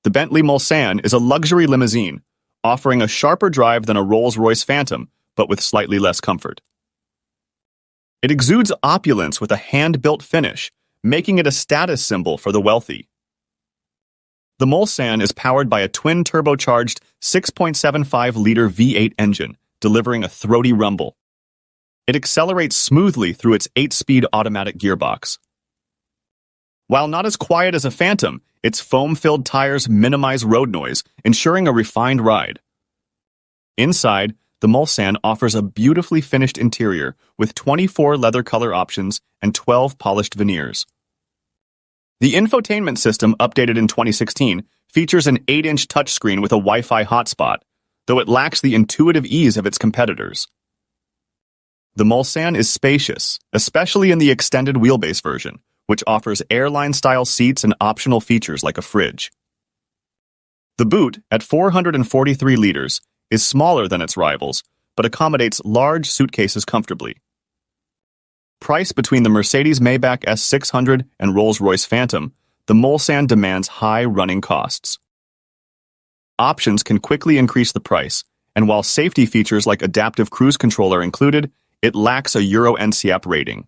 The Bentley Mulsanne is a luxury limousine, offering a sharper drive than a Rolls-Royce Phantom, but with slightly less comfort. It exudes opulence with a hand-built finish, making it a status symbol for the wealthy. The Mulsanne is powered by a twin-turbocharged 6.75-liter V8 engine, delivering a throaty rumble. It accelerates smoothly through its 8-speed automatic gearbox. While not as quiet as a Phantom, its foam-filled tires minimize road noise, ensuring a refined ride. Inside, the Mulsanne offers a beautifully finished interior with 24 leather color options and 12 polished veneers. The infotainment system, updated in 2016, features an 8-inch touchscreen with a Wi-Fi hotspot, though it lacks the intuitive ease of its competitors. The Mulsanne is spacious, especially in the extended wheelbase version, which offers airline-style seats and optional features like a fridge. The boot, at 443 liters, is smaller than its rivals, but accommodates large suitcases comfortably. Priced between the Mercedes-Maybach S600 and Rolls-Royce Phantom, the Mulsanne demands high running costs. Options can quickly increase the price, and while safety features like adaptive cruise control are included, it lacks a Euro NCAP rating.